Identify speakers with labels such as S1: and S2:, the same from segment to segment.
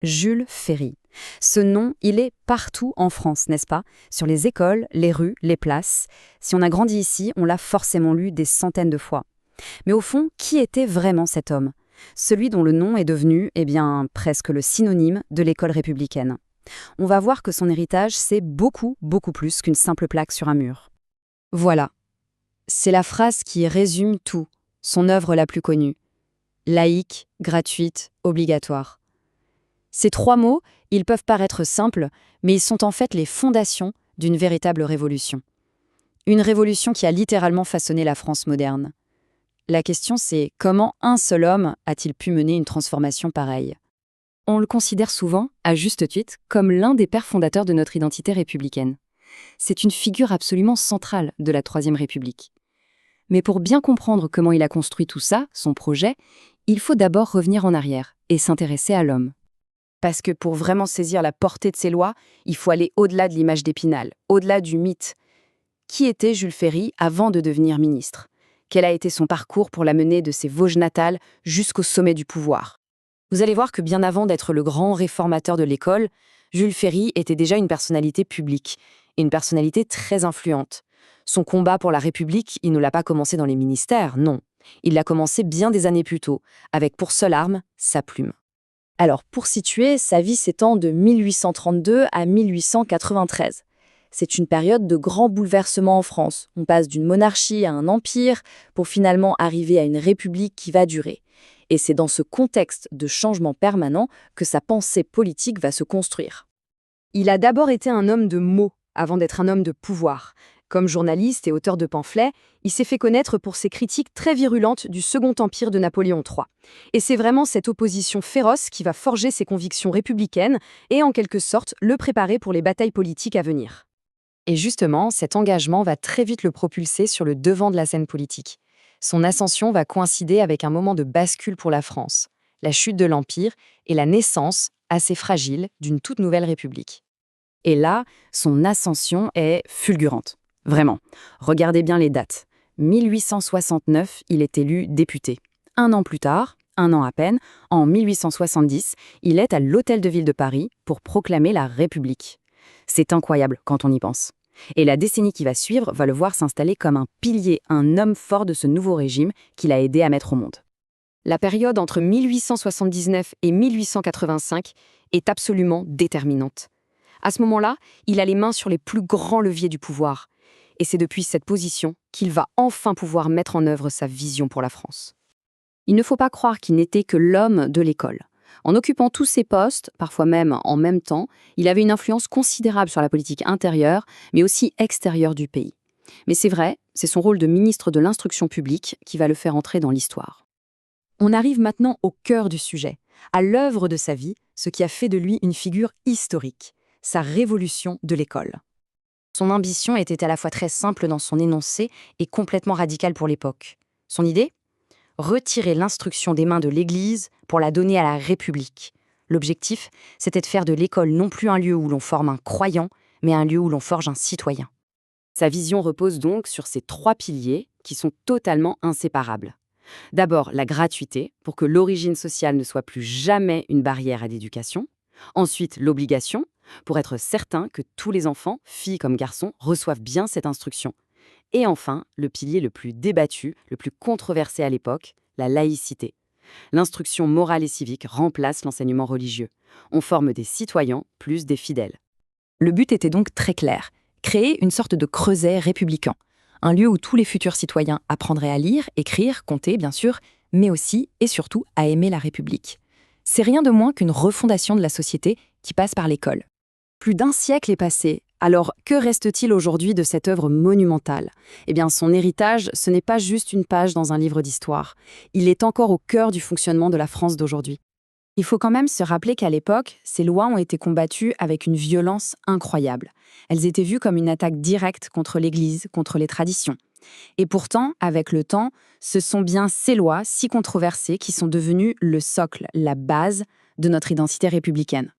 S1: Jules Ferry. Ce nom, il est partout en France, n'est-ce pas? Sur les écoles, les rues, les places. Si on a grandi ici, on l'a forcément lu des centaines de fois. Mais au fond, qui était vraiment cet homme? Celui dont le nom est devenu, presque le synonyme de l'école républicaine. On va voir que son héritage, c'est beaucoup, beaucoup plus qu'une simple plaque sur un mur. Voilà. C'est la phrase qui résume tout, son œuvre la plus connue. Laïque, gratuite, obligatoire. Ces trois mots, ils peuvent paraître simples, mais ils sont en fait les fondations d'une véritable révolution. Une révolution qui a littéralement façonné la France moderne. La question c'est comment un seul homme a-t-il pu mener une transformation pareille? On le considère souvent, à juste titre, comme l'un des pères fondateurs de notre identité républicaine. C'est une figure absolument centrale de la Troisième République. Mais pour bien comprendre comment il a construit tout ça, son projet, il faut d'abord revenir en arrière et s'intéresser à l'homme. Parce que pour vraiment saisir la portée de ces lois, il faut aller au-delà de l'image d'Épinal, au-delà du mythe. Qui était Jules Ferry avant de devenir ministre? Quel a été son parcours pour l'amener de ses Vosges natales jusqu'au sommet du pouvoir? Vous allez voir que bien avant d'être le grand réformateur de l'école, Jules Ferry était déjà une personnalité publique, et une personnalité très influente. Son combat pour la République, il ne l'a pas commencé dans les ministères, non. Il l'a commencé bien des années plus tôt, avec pour seule arme sa plume. Alors, pour situer, sa vie s'étend de 1832 à 1893. C'est une période de grands bouleversements en France. On passe d'une monarchie à un empire pour finalement arriver à une république qui va durer. Et c'est dans ce contexte de changement permanent que sa pensée politique va se construire. Il a d'abord été un homme de mots avant d'être un homme de pouvoir. Comme journaliste et auteur de pamphlets, il s'est fait connaître pour ses critiques très virulentes du Second Empire de Napoléon III. Et c'est vraiment cette opposition féroce qui va forger ses convictions républicaines et en quelque sorte le préparer pour les batailles politiques à venir. Et justement, cet engagement va très vite le propulser sur le devant de la scène politique. Son ascension va coïncider avec un moment de bascule pour la France, la chute de l'Empire et la naissance, assez fragile, d'une toute nouvelle république. Et là, son ascension est fulgurante. Vraiment. Regardez bien les dates. 1869, il est élu député. Un an plus tard, un an à peine, en 1870, il est à l'Hôtel de Ville de Paris pour proclamer la République. C'est incroyable quand on y pense. Et la décennie qui va suivre va le voir s'installer comme un pilier, un homme fort de ce nouveau régime qu'il a aidé à mettre au monde. La période entre 1879 et 1885 est absolument déterminante. À ce moment-là, il a les mains sur les plus grands leviers du pouvoir. Et c'est depuis cette position qu'il va enfin pouvoir mettre en œuvre sa vision pour la France. Il ne faut pas croire qu'il n'était que l'homme de l'école. En occupant tous ces postes, parfois même en même temps, il avait une influence considérable sur la politique intérieure, mais aussi extérieure du pays. Mais c'est vrai, c'est son rôle de ministre de l'Instruction publique qui va le faire entrer dans l'histoire. On arrive maintenant au cœur du sujet, à l'œuvre de sa vie, ce qui a fait de lui une figure historique, sa révolution de l'école. Son ambition était à la fois très simple dans son énoncé et complètement radicale pour l'époque. Son idée? Retirer l'instruction des mains de l'Église pour la donner à la République. L'objectif, c'était de faire de l'école non plus un lieu où l'on forme un croyant, mais un lieu où l'on forge un citoyen. Sa vision repose donc sur ces trois piliers qui sont totalement inséparables. D'abord, la gratuité, pour que l'origine sociale ne soit plus jamais une barrière à l'éducation. Ensuite, l'obligation, pour être certain que tous les enfants, filles comme garçons, reçoivent bien cette instruction. Et enfin, le pilier le plus débattu, le plus controversé à l'époque, la laïcité. L'instruction morale et civique remplace l'enseignement religieux. On forme des citoyens plus des fidèles. Le but était donc très clair, créer une sorte de creuset républicain. Un lieu où tous les futurs citoyens apprendraient à lire, écrire, compter, bien sûr, mais aussi et surtout à aimer la République. C'est rien de moins qu'une refondation de la société qui passe par l'école. Plus d'un siècle est passé, alors que reste-t-il aujourd'hui de cette œuvre monumentale? Eh bien, son héritage, ce n'est pas juste une page dans un livre d'histoire. Il est encore au cœur du fonctionnement de la France d'aujourd'hui. Il faut quand même se rappeler qu'à l'époque, ces lois ont été combattues avec une violence incroyable. Elles étaient vues comme une attaque directe contre l'Église, contre les traditions. Et pourtant, avec le temps, ce sont bien ces lois si controversées qui sont devenues le socle, la base de notre identité républicaine.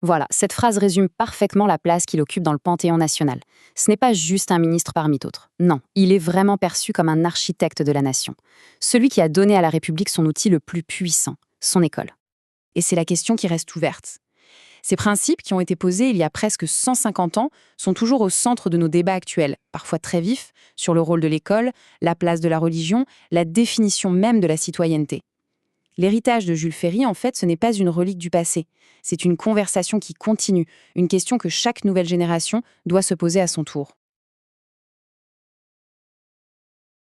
S1: Voilà, cette phrase résume parfaitement la place qu'il occupe dans le Panthéon national. Ce n'est pas juste un ministre parmi d'autres. Non, il est vraiment perçu comme un architecte de la nation. Celui qui a donné à la République son outil le plus puissant, son école.
S2: Et c'est la question qui reste ouverte. Ces principes, qui ont été posés il y a presque 150 ans, sont toujours au centre de nos débats actuels, parfois très vifs, sur le rôle de l'école, la place de la religion, la définition même de la citoyenneté. L'héritage de Jules Ferry, en fait, ce n'est pas une relique du passé. C'est une conversation qui continue, une question que chaque nouvelle génération doit se poser à son tour.